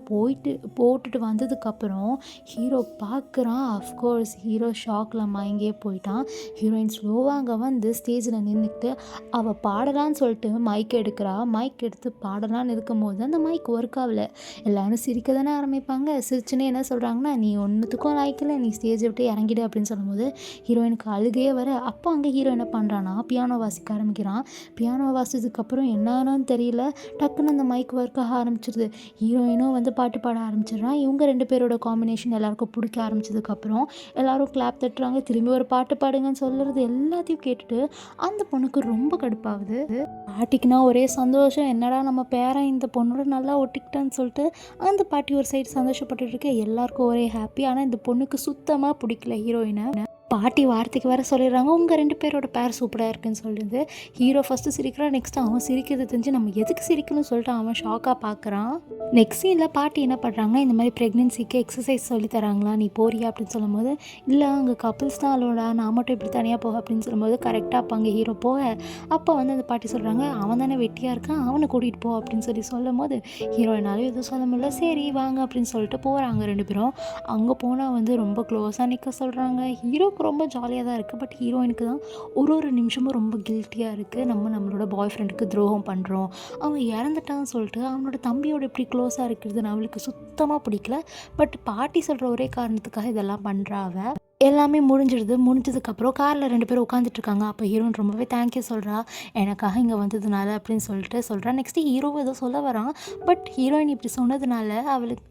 போட்டுட்டு வந்ததுக்கப்புறம் ஹீரோ பார்க்குறான். அஃப்கோர்ஸ் ஹீரோ ஷாக்கில் மயங்கியே போயிட்டான். ஹீரோயின் ஸ்லோவாக அங்கே வந்து ஸ்டேஜில் நின்றுக்கிட்டு அவள் பாடலான்னு சொல்லிட்டு மைக் எடுக்கிறா. மைக் எடுத்து பாடலான்னு இருக்கும்போது அந்த மைக் ஒர்க் ஆகலை. எல்லோரும் சிரிக்க தானே ஆரம்பிப்பாங்க. சிரிச்சுன்னு என்ன சொல்கிறாங்கன்னா, நீ ஒன்றுத்துக்கும் லாய்க்கில்லை, நீ ஸ்டேஜை விட்டு இறங்கிடு அப்படின்னு சொல்லும்போது ஹீரோயினுக்கு அழுகையே வர, அப்போ அங்கே ஹீரோ என்ன பண்ணுறான்னா பியானோ வாசிக்க ஆரம்பிக்கிறான். பியானோ வாசிச்சதுக்கப்புறம் என்னன்னு தெரியல, டக்குன்னு அந்த மைக் ஒர்க் ஆக ஆரம்பிச்சிருது. ஹீரோயினும் வந்து பாட்டு பாட ஆரம்பிச்சிடுறான். இவங்க 2 பேரோட காம்பினேஷன் எல்லாருக்கும் பிடிக்க ஆரம்பிச்சதுக்கப்புறம் எல்லோரும் கிளாப் தட்டுறாங்க. திரும்பி ஒரு பாட்டு பாடுங்கன்னு சொல்கிறது எல்லாத்தையும் கேட்டுட்டு அந்த பொண்ணுக்கு ரொம்ப கடுப்பாகுது. பாட்டிக்குனா ஒரே சந்தோஷம், என்னடா நம்ம பேரன் இந்த பொண்ணோட நல்லா ஒட்டிக்கிட்டான்னு சொல்லிட்டு அந்த பாட்டி ஒரு சைடு சந்தோஷப்பட்டுட்டு இருக்கு. எல்லாருக்கும் ஒரே ஹாப்பி. ஆனால் இந்த பொண்ணுக்கு சுத்தமாக பிடிக்கல ஹீரோயினை. பாட்டி வார்த்தைக்கு வேறு சொல்லிடுறாங்க, உங்கள் 2 பேரோட பேர் சூப்பராக இருக்குன்னு சொல்லிடுது. ஹீரோ ஃபஸ்ட்டு சிரிக்கிறான். நெக்ஸ்ட்டு அவன் சிரிக்கிறது தெரிஞ்சு நம்ம எதுக்கு சிரிக்கணும்னு சொல்லிட்டு அவன் ஷாக்காக பார்க்குறான். நெக்ஸ்ட் சீனில் பாட்டி என்ன பண்ணுறாங்கன்னா, இந்த மாதிரி ப்ரெக்னென்சிக்கு எக்ஸசைஸ் சொல்லி தராங்களா, நீ போறியா அப்படின்னு சொல்லும்போது, இல்லை அங்கே கப்புள்ஸ் தான் அலோடா, நான் மட்டும் இப்படி தனியாக போக அப்படின்னு சொல்லும்போது கரெக்டாக அப்போ அங்கே ஹீரோ போக, அப்போ வந்து அந்த பாட்டி சொல்கிறாங்க, அவன் தானே வெட்டியாக இருக்கான், அவனை கூட்டிகிட்டு போ அப்படின்னு சொல்லும் போது ஹீரோயினாலும் எதுவும் சொல்ல முடியல. சரி வாங்க அப்படின்னு சொல்லிட்டு போகிறாங்க 2 பேரும். அங்கே போனால் வந்து ரொம்ப க்ளோஸாக நிற்க சொல்கிறாங்க. ஹீரோக்கு ரொம்ப ஜாலியாக தான் இருக்குது. பட் ஹீரோயினுக்கு தான் ஒரு நிமிஷமும் ரொம்ப கில்ட்டியாக இருக்குது. நம்மளோட பாய் ஃப்ரெண்டுக்கு துரோகம் பண்ணுறோம், அவன் இறந்துட்டான்னு சொல்லிட்டு அவனோட தம்பியோட இப்படி க்ளோஸாக இருக்கிறது அவளுக்கு சுத்தமாக பிடிக்கல. பட் பாட்டி சொல்கிற ஒரே காரணத்துக்காக இதெல்லாம் பண்ணுறா அவ. எல்லாமே முடிஞ்சதுக்கப்புறம் காரில் 2 பேரும் உட்காந்துட்ருக்காங்க. அப்போ ஹீரோயின் ரொம்பவே தேங்க்யூ சொல்கிறா, எனக்காக இங்கே வந்ததுனால அப்படின்னு சொல்கிறா. நெக்ஸ்ட்டு ஹீரோவும் ஏதோ சொல்ல வரான். பட் ஹீரோயின் இப்படி சொன்னதுனால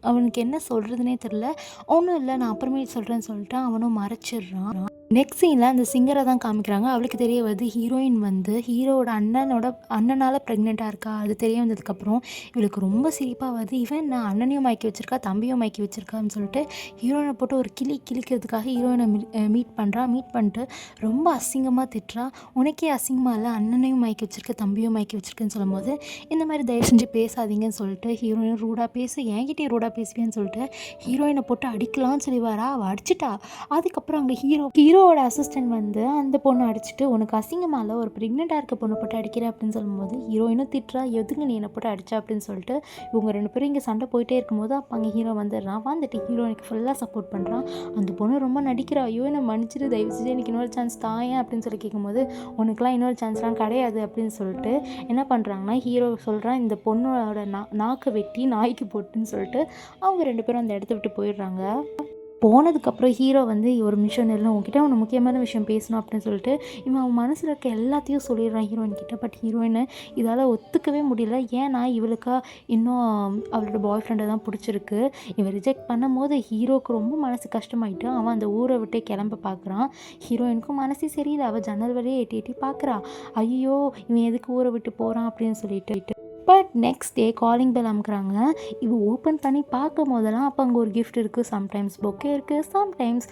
அவனுக்கு என்ன சொல்கிறதுனே தெரில. ஒன்றும் இல்லை, நான் அப்புறமேட்டு சொல்கிறேன்னு சொல்லிட்டு அவனும் மறைச்சிடுறான். நெக்ஸ்ட் சீனில் அந்த சிங்கரை தான் காமிக்கிறாங்க. அவளுக்கு தெரிய வருது ஹீரோயின் வந்து ஹீரோவோட அண்ணனால் ப்ரெக்னெண்ட்டாக இருக்கா. அது தெரிய வந்ததுக்கப்புறம் இவளுக்கு ரொம்ப சிரிப்பாக வருது. இவன் நான் அண்ணனையும் மயக்கி வச்சிருக்கா, தம்பியும் மயக்கி வச்சிருக்கான்னு சொல்லிட்டு ஹீரோயினை போட்டு ஒரு கிளிக்கிறதுக்காக ஹீரோயினை மீட் பண்ணிட்டு ரொம்ப அசிங்கமாக திட்டுறா. உனக்கே அசிங்கமாக இல்லை, அண்ணனையும் மயக்கி வச்சிருக்க, தம்பியும் மயக்கி வச்சிருக்கேன்னு சொல்லும்போது, இந்த மாதிரி தயவு செஞ்சு பேசாதீங்கன்னு சொல்லிட்டு ஹீரோயின் ரூடாக என்கிட்டயே ரூடாக பேசுவேன்னு சொல்லிட்டு ஹீரோயினை போட்டு அடிக்கலாம்னு சொல்லி வரா. அவள் அடிச்சிட்டா. அதுக்கப்புறம் அங்கே ஹீரோவோட அசிஸ்டன்ட் வந்து அந்த பொண்ணை அடிச்சுட்டு, உனக்கு அசிங்கமாக இல்லை, ஒரு ப்ரெக்னெண்ட்டாக இருக்க பொண்ணை போட்டு அடிக்கிற அப்படின்னு சொல்லும்போது ஹீரோயினும் திட்டுறா, எதுங்க நீ என்னை போட்டு அடிச்சா அப்படின்னு சொல்லிட்டு. இவங்க 2 பேரும் இங்கே சண்டை போயிட்டே இருக்கும்போது அப்போ அங்கே ஹீரோ வந்துட்டு ஹீரோயினுக்கு ஃபுல்லாக சப்போர்ட் பண்ணுறான். அந்த பொண்ணு ரொம்ப நடிக்கிறா. ஐயோ என்னை மன்னிச்சிட்டு, தயவு செஞ்சு எனக்கு இன்னொரு சான்ஸ் தாயேன் அப்படின்னு சொல்லி கேட்கும்போது, உனக்குலாம் இன்னொரு சான்ஸ்லாம் கிடையாது அப்படின்னு சொல்லிட்டு என்ன பண்ணுறாங்கன்னா, ஹீரோ சொல்கிறான், இந்த பொண்ணோட நாக்கை வெட்டி நாய்க்கு போட்டுன்னு சொல்லிட்டு அவங்க 2 பேரும் அந்த இடத்த விட்டு போயிடுறாங்க. போனதுக்கப்புறம் ஹீரோ வந்து ஒரு நிமிஷம் இல்லை, உங்ககிட்ட ஒன்று முக்கியமான விஷயம் பேசணும் அப்படின்னு சொல்லிட்டு அவன் மனசில் இருக்க எல்லாத்தையும் சொல்லிடுறான் ஹீரோயின் கிட்ட. பட் ஹீரோயினை இதால் ஒத்துக்கவே முடியல. ஏன்னா இவளுக்கா இன்னும் அவளோட பாய் ஃப்ரெண்டை தான் பிடிச்சிருக்கு. இவன் ரிஜெக்ட் பண்ணும் போது ஹீரோவுக்கு ரொம்ப மனசு கஷ்டமாயிட்டு அவன் அந்த ஊரை விட்டே கிளம்ப பார்க்குறான். ஹீரோயினுக்கும் மனசே சரியில்லை. அவள் ஜன்னல் வழியே எட்டி பார்க்குறா. ஐயோ இவன் எதுக்கு ஊரை விட்டு போகிறான் அப்படின்னு சொல்லிட்டு. But next day calling bell அமுக்குறாங்க. இவள் ஓப்பன் பண்ணி பார்க்கும் போதெல்லாம் அப்போ அங்கே ஒரு கிஃப்ட் இருக்குது. சம்டைம்ஸ் பொக்கே இருக்குது, சம்டைம்ஸ்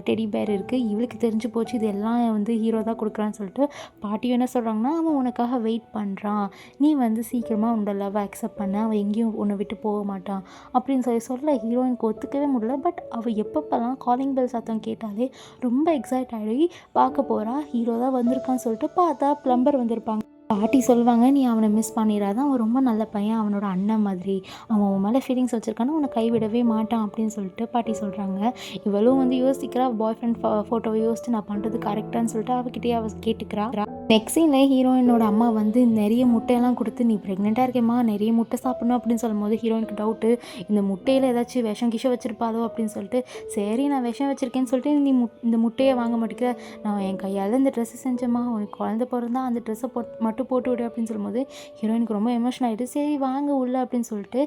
டெடி பேர் இருக்குது. இவளுக்கு தெரிஞ்சு போச்சு இது எல்லாம் வந்து ஹீரோ தான் கொடுக்குறான்னு சொல்லிட்டு பாட்டியும் என்ன சொல்கிறாங்கன்னா, அவன் உனக்காக வெயிட் பண்ணுறான், நீ வந்து சீக்கிரமாக உன்னோட லவ் அக்செப்ட் பண்ண, அவன் எங்கேயும் உன்னை விட்டு போக மாட்டான் அப்படின்னு சொல்ல ஹீரோயினுக்கு ஒத்துக்கவே முடியல. பட் அவள் எப்பப்பெல்லாம் காலிங் பெல் சத்தம் கேட்டாலே ரொம்ப எக்ஸைட் ஆகி பார்க்க போகிறா. ஹீரோ தான் வந்திருக்கான்னு சொல்லிட்டு பார்த்தா ப்ளம்பர் வந்திருப்பாங்க. பாட்டி சொல்லுவாங்க, நீ அவனை மிஸ் பண்ணிடாத, அவன் ரொம்ப நல்ல பையன், அவனோட அண்ணன் மாதிரி, அவன் உன் மேலே ஃபீலிங்ஸ் வச்சுருக்கான்னு உன்னை கைவிடவே மாட்டான் அப்படின்னு சொல்லிட்டு பாட்டி சொல்கிறாங்க. இவளும் வந்து யோசிக்கிறா, பாய் ஃப்ரெண்ட் ஃபோட்டோவை யோசிச்சு நான் பண்ணுறது கரெக்டான்னு சொல்லிட்டு அவகிட்டே அவள் கேட்டுக்கிறா. நெக்ஸ்ட் சீனில் ஹீரோயினோட அம்மா வந்து நிறைய முட்டையெல்லாம் கொடுத்து, நீ ப்ரெக்னெண்ட்டாக இருக்கேம்மா, நிறைய முட்டை சாப்பிடணும் அப்படின்னு சொல்லும்போது ஹீரோயினுக்கு டவுட்டு, இந்த முட்டையில் ஏதாச்சும் விஷம் வச்சுருப்பாளோ அப்படின்னு சொல்லிட்டு, சரி நான் விஷம் வச்சுருக்கேன்னு சொல்லிட்டு நீ இந்த முட்டையை வாங்க மாட்டேங்கிற, நான் என் கையால் இந்த ட்ரெஸ்ஸு செஞ்சேம்மா, உனக்கு குழந்தை பிறந்தா அந்த ட்ரெஸ்ஸை மட்டும் போட்டு விடு அப்படின்னு சொல்லும்போது ஹீரோயினுக்கு ரொம்ப எமோஷன் ஆகிட்டு, சரி வாங்க உள்ள அப்படின்னு சொல்லிட்டு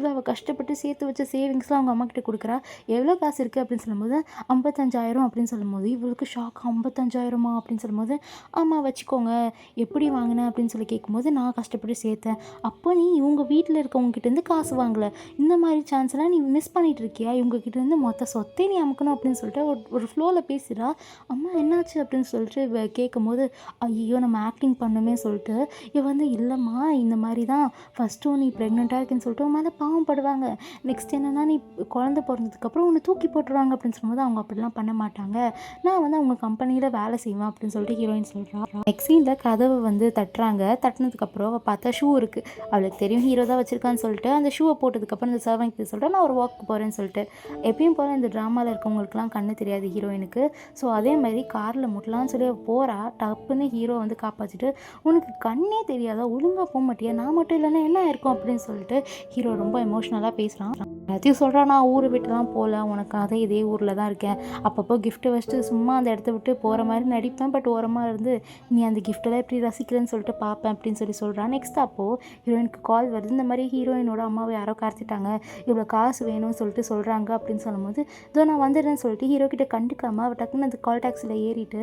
அவள் கஷ்டப்பட்டு சேர்த்து வச்ச சேவிங்ஸ்லாம் அவங்க அம்மா கிட்ட கொடுக்குறா. எவ்வளோ காசு இருக்குது அப்படின்னு சொல்லும்போது 55,000 அப்படின்னு சொல்லும்போது இவளுக்கு ஷாக். 55,000 அப்படின்னு சொல்லும்போது, ஆமாம் வச்சுக்கோங்க, எப்படி வாங்கினேன் அப்படின்னு சொல்லி கேட்கும்போது, நான் கஷ்டப்பட்டு சேர்த்தேன். அப்போ நீ இவங்க வீட்டில் இருக்கவங்ககிட்டேருந்து காசு வாங்கலை, இந்த மாதிரி சான்ஸ்லாம் நீ மிஸ் பண்ணிட்டு இருக்கியா, இவங்ககிட்டேருந்து மொத்த சொத்தை நீ அமுக்கணும் அப்படின்னு சொல்லிட்டு ஒரு ஃப்ளோவில் பேசுகிறா. அம்மா என்னாச்சு அப்படின்னு சொல்லிட்டு கேட்கும்போது, ஐயோ நம்ம ஆக்டிங் பண்ணுமே சொல்லிட்டு வந்து இல்லைம்மா இந்த மாதிரி தான், ஃபஸ்ட்டு நீ ப்ரெக்னெண்ட்டாக இருக்குன்னு சொல்லிட்டு உன் மேலே பாவம் படுவாங்க, நெக்ஸ்ட் என்னென்னா நீ குழந்தை பிறந்ததுக்கப்புறம் உன்னை தூக்கி போட்டுருவாங்க அப்படின்னு சொல்லும்போது அவங்க அப்படிலாம் பண்ண மாட்டாங்க, நான் வந்து அவங்க கம்பெனியில் வேலை செய்வேன் அப்படின்னு சொல்லிட்டு ஹீரோயின் சொல்கிறா. நெக்ஸ்ட் சீனில் கதவை வந்து தட்டுறாங்க. தட்டினதுக்கப்புறம் அவள் பார்த்தா ஷூ இருக்குது. அவளுக்கு தெரியும் ஹீரோ தான் வச்சுருக்கான்னு சொல்லிட்டு அந்த ஷூவை போட்டதுக்கப்புறம் இந்த சர்வன்ட் கிட்ட சொல்லிட்டு நான் ஒரு வாக்கு போகிறேன்னு சொல்லிட்டு எப்பயும் போல் இந்த ட்ராமாவில் இருக்கவங்களுக்குலாம் கண்ணு தெரியாது ஹீரோயினுக்கு. ஸோ அதே மாதிரி காரில் முட்டலான்னு சொல்லி அவள் போகிறா. டப்புன்னு ஹீரோ வந்து காப்பாற்றிட்டு உனக்கு கண்ணே தெரியாதா, ஒழுங்காக போக மாட்டியா, நான் மட்டும் இல்லைன்னா என்ன இருக்கும் அப்படின்னு சொல்லிட்டு ஹீரோ ரொம்ப எமோஷ்னலாக பேசுகிறான். எல்லாத்தையும் சொல்கிறான், நான் ஊரை விட்டுலாம் போகல, உனக்காக இதே ஊரில் தான் இருக்கேன், அப்பப்போ கிஃப்ட்டு வச்சுட்டு சும்மா அந்த இடத்த விட்டு போகிற மாதிரி நடிப்பேன், பட் ஓரமாக இருந்து நீ அந்த கிஃப்ட்டெல்லாம் எப்படி ரசிக்கிறேன்னு சொல்லிட்டு பார்ப்பேன் அப்படின்னு சொல்கிறான். நெக்ஸ்ட் அப்போது ஹீரோயினுக்கு கால் வருது. இந்த மாதிரி ஹீரோயினோட அம்மாவை யாரோ கடத்திட்டாங்க, இவ்வளோ காசு வேணும்னு சொல்லிட்டு சொல்கிறாங்க அப்படின்னு சொல்லும்போது இதோ நான் வந்துடுறேன்னு சொல்லிட்டு ஹீரோ கிட்ட கண்டுக்காமல் அவள் டக்குன்னு அந்த கால் டாக்ஸியில் ஏறிட்டு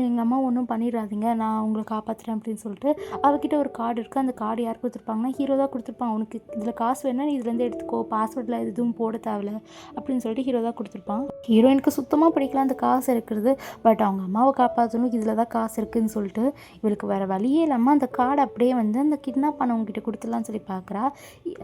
எங்கள் அம்மா ஒன்றும் பண்ணிடாதீங்க, நான் உங்களை காப்பாற்றுறேன் அப்படின்னு சொல்லிட்டு அவகிட்ட ஒரு கார்டு இருக்குது. அந்த கார்டு யார் கொடுத்துருப்பாங்கன்னா ஹீரோ தான் கொடுத்துருப்பான். உனக்கு இதில் காசு வேணும்னா நீ இதுலேருந்து எடுத்துக்கோ, பாஸ்வேர்டில் எதுவும் போட தேவையில்ல அப்படின்னு சொல்லிட்டு ஹீரோ தான் கொடுத்துருப்பான். ஹீரோயினுக்கு சுத்தமாக பிடிக்கல அந்த காசு இருக்கிறது. பட் அவங்க அம்மாவை காப்பாற்றணும், இதில் தான் காசு இருக்குதுன்னு சொல்லிட்டு இவளுக்கு வேறு வழியே இல்லாமல் அந்த கார்டை அப்படியே வந்து அந்த கிட்னாப் பண்ணவங்ககிட்ட கொடுத்துடலான்னு சொல்லி பார்க்குறா.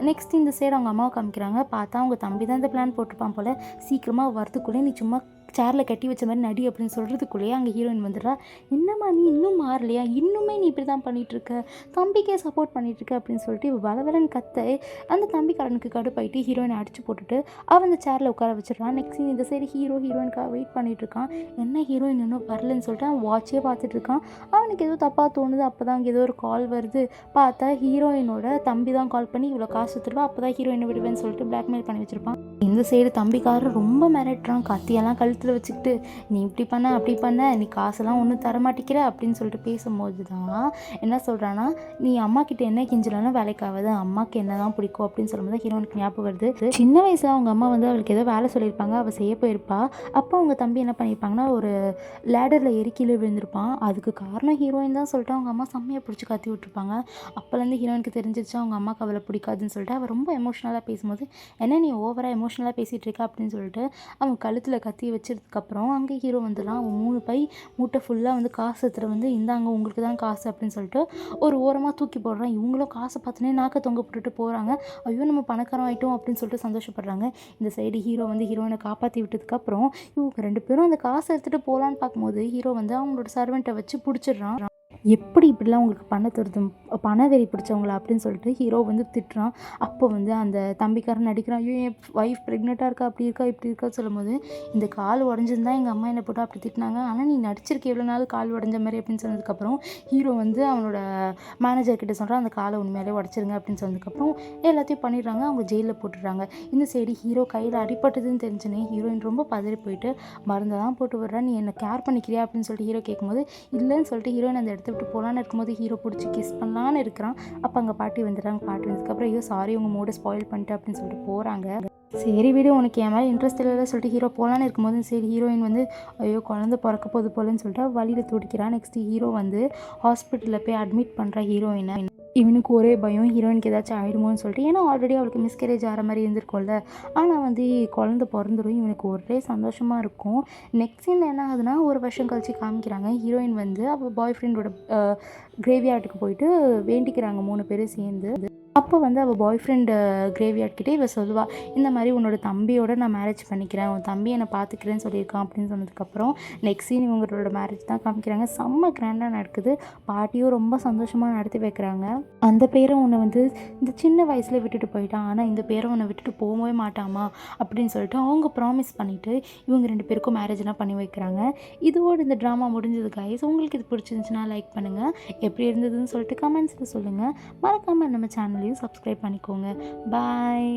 நெக்ஸ்ட் இந்த சைடு அவங்க அம்மாவை காமிக்கிறாங்க. பார்த்தா அவங்க தம்பி தான் இந்த பிளான் போட்டிருப்பான் போல். சீக்கிரமாக வரதுக்குள்ளே நீ சும்மா சேரில் கட்டி வச்ச மாதிரி நடி அப்படின்னு சொல்கிறதுக்குள்ளேயே அங்கே ஹீரோயின் வந்துடுறா. என்னம்மா நீ இன்னும் மாறலையா, இன்னுமே நீ இப்படி தான் பண்ணிகிட்ருக்க, தம்பிக்கே சப்போர்ட் பண்ணிகிட்ருக்க அப்படின்னு சொல்லிட்டு வளவலன்னு கத்த அந்த தம்பிக்காரனுக்கு கடுப்பாயிட்டு ஹீரோயினை அடித்து போட்டுட்டு அவன் அந்த சேரில் உட்கார வச்சிடறான். நெக்ஸ்ட் இந்த சைடு ஹீரோயினுக்காக வெயிட் பண்ணிகிட்டு இருக்கான். என்ன ஹீரோயின் இன்னும் வரலன்னு சொல்லிட்டு அவன் வாட்சே பார்த்துட்டு இருக்கான். அவனுக்கு ஏதோ தப்பாக தோணுது. அப்போ தான் அங்கே ஏதோ ஒரு கால் வருது. பார்த்தா ஹீரோயினோட தம்பி தான் கால் பண்ணி இவ்வளோ காசு எடுத்துருவா, அப்போ தான் ஹீரோயினை விடுவேன்னு சொல்லிட்டு பிளாக்மெயில் பண்ணி வச்சுருப்பான். இந்த சைடு தம்பிக்காரர் ரொம்ப மிரட்டுறான். கத்தியெல்லாம் கழுத்தில் வச்சுக்கிட்டு நீ இப்படி பண்ண அப்படி பண்ண, நீ காசெல்லாம் ஒன்றும் தரமாட்டிக்கிற அப்படின்னு சொல்லிட்டு பேசும்போது தான் என்ன சொல்கிறான்னா, நீ அம்மா கிட்ட என்ன கிஞ்சலாலும் வேலைக்காகாது, அம்மாவுக்கு என்ன தான் பிடிக்கும் அப்படின்னு சொல்லும்போது ஹீரோனுக்கு ஞாபகம் வருது. சின்ன வயசில் அவங்க அம்மா வந்து அவளுக்கு ஏதோ வேலை சொல்லியிருப்பாங்க, அவள் செய்ய போயிருப்பா. அப்போ அவங்க தம்பி என்ன பண்ணியிருப்பாங்கன்னா ஒரு லேடரில் ஏறி கீழே விழுந்திருப்பான். அதுக்கு காரணம் ஹீரோயின் தான் சொல்லிட்டு அவங்க அம்மா செம்மையாக பிடிச்சி கத்தி விட்டுருப்பாங்க. அப்போலேருந்து ஹீரோயினுக்கு தெரிஞ்சிச்சு அவங்க அம்மாவுக்கு அவளை பிடிக்காதுன்னு சொல்லிட்டு அவள் ரொம்ப எமோஷ்னலாக பேசும்போது என்ன நீ ஓவராக எமோஷ்னலாக பேசிகிட்டு இருக்கா அப்படின்னு சொல்லிட்டு அவன் கழுத்தில் கத்தி வச்சதுக்கப்புறம் அங்கே ஹீரோ வந்துடலாம். அவன் 3 பை மூட்டை ஃபுல்லாக வந்து காசு எடுத்துகிட்டு வந்து இந்தாங்க உங்களுக்கு தான் காசு அப்படின்னு சொல்லிட்டு ஒரு ஓரமாக தூக்கி போடுறான். இவங்களும் காசை பார்த்துனே நாக்க தொங்க போட்டுட்டு போகிறாங்க. ஐயோ நம்ம பணக்காரம் ஆகிட்டோம் அப்படின்னு சொல்லிட்டு சந்தோஷப்படுறாங்க. இந்த சைடு ஹீரோ வந்து ஹீரோயினை காப்பாற்றி விட்டதுக்கப்புறம் இவங்க 2 பேரும் அந்த காசை எடுத்துகிட்டு போகலான்னு பார்க்கும்போது ஹீரோ வந்து அவங்களோட சர்வெண்ட்டை வச்சு பிடிச்சிடுறான். எப்படி இப்படிலாம் உங்களுக்கு பண்ண தருது, பணவெறி பிடிச்சவங்களா அப்படின்னு சொல்லிட்டு ஹீரோ வந்து திட்டுறான். அப்போ வந்து அந்த தம்பிக்காரன் நடிக்கிறான். ஐயோ என் ஒய்ஃப் ப்ரெக்னெண்ட்டாக இருக்கா, அப்படி இருக்கா இப்படி இருக்கா சொல்லும்போது இந்த கால் உடஞ்சிருந்தா எங்கள் அம்மா என்னை போட்டு அப்படி திட்டினாங்க, ஆனால் நீ நடிச்சிருக்க எவ்வளோ நாள் கால் உடஞ்ச மாதிரி அப்படின்னு சொன்னதுக்கப்புறம் ஹீரோ வந்து அவனோட மேனேஜர்கிட்ட சொல்கிறான் அந்த காலை உண்மையிலே உடச்சிருங்க அப்படின்னு சொன்னதுக்கப்புறம் எல்லாத்தையும் பண்ணிடுறாங்க. அவங்க ஜெயிலில் போட்டுடுறாங்க. இந்த சைடு ஹீரோ கையில் அடிப்பட்டதுன்னு தெரிஞ்சுனே ஹீரோயின் ரொம்ப பதறி போயிட்டு மருந்தை தான் போட்டு விடுறா, நீ என்னை கேர் பண்ணிக்கிறியா அப்படின்னு சொல்லிட்டு ஹீரோ கேட்கும்போது இல்லைன்னு சொல்லிட்டு ஹீரோயின் அந்த இடத்த விட்டு போகலான்னு இருக்கும்போது ஹீரோ பிடிச்சி கிஸ் பண்ணலான்னு இருக்கிறான். அப்போ அங்கே பாட்டி வந்துடுறாங்க. பாட்டி வந்ததுக்கப்புறம் ஐயோ சாரி உங்கள் மூடை ஸ்பாயில் பண்ணிட்டு அப்படின்னு சொல்லிட்டு போகிறாங்க. சரி வீடு உனக்கு என் மேலே இன்ட்ரெஸ்ட் இல்லை சொல்லிட்டு ஹீரோ போகலான்னு இருக்கும்போது சரி ஹீரோயின் வந்து ஐயோ குழந்தை பிறக்க போகுது போலன்னு சொல்லிட்டு வழியில் துடிக்கிறான். நெக்ஸ்ட்டு ஹீரோ வந்து ஹாஸ்பிட்டலில் போய் அட்மிட் பண்ணுற ஹீரோயினை. இவனுக்கு ஒரே பயம் ஹீரோயினுக்கு ஏதாச்சும் ஆகிடுமோன்னு சொல்லிட்டு, ஏன்னா ஆல்ரெடி அவளுக்கு மிஸ்கேரேஜ் ஆகிற மாதிரி இருந்திருக்கும்ல. ஆனால் வந்து குழந்தை பிறந்துடும். இவனுக்கு ஒரே சந்தோஷமாக இருக்கும். நெக்ஸ்ட் சீனில் என்ன ஆகுதுன்னா ஒரு வருஷம் கழிச்சு காமிக்கிறாங்க. ஹீரோயின் வந்து அவள் பாய் ஃப்ரெண்டோட கிரேவியார்டுக்கு போயிட்டு வேண்டிக்கிறாங்க 3 பேரும் சேர்ந்து. அப்போ வந்து அவள் பாய் ஃப்ரெண்டு கிரேவியார்ட்கிட்டே இவள் சொல்லுவாள் இந்த மாதிரி உன்னோட தம்பியோட நான் மேரேஜ் பண்ணிக்கிறேன், உன் தம்பி என்னை பார்த்துக்கிறேன்னு சொல்லியிருக்கான் அப்படின்னு சொன்னதுக்கப்புறம் நெக்ஸ்ட் சீன் இவங்களோட மேரேஜ் தான் காமிக்கிறாங்க. செம்ம கிராண்டாக நடக்குது. பாட்டியும் ரொம்ப சந்தோஷமாக நடத்தி வைக்கிறாங்க. அந்த பேரை உன்னை வந்து இந்த சின்ன வயசில் விட்டுட்டு போயிட்டான், ஆனால் இந்த பேரை உன்னை விட்டுட்டு போகவே மாட்டாமா அப்படின்னு சொல்லிட்டு அவங்க ப்ராமிஸ் பண்ணிவிட்டு இவங்க 2 பேருக்கும் மேரேஜ்லாம் பண்ணி வைக்கிறாங்க. இதோடு இந்த ட்ராமா முடிஞ்சது கைஸ். உங்களுக்கு இது பிடிச்சிருந்துச்சுன்னா லைக் பண்ணுங்கள், எப்படி இருந்ததுன்னு சொல்லிட்டு கமெண்ட்ஸில் சொல்லுங்கள். மறக்காமல் நம்ம சேனலையும் சப்ஸ்கிரைப் பண்ணிக்கோங்க. பாய்.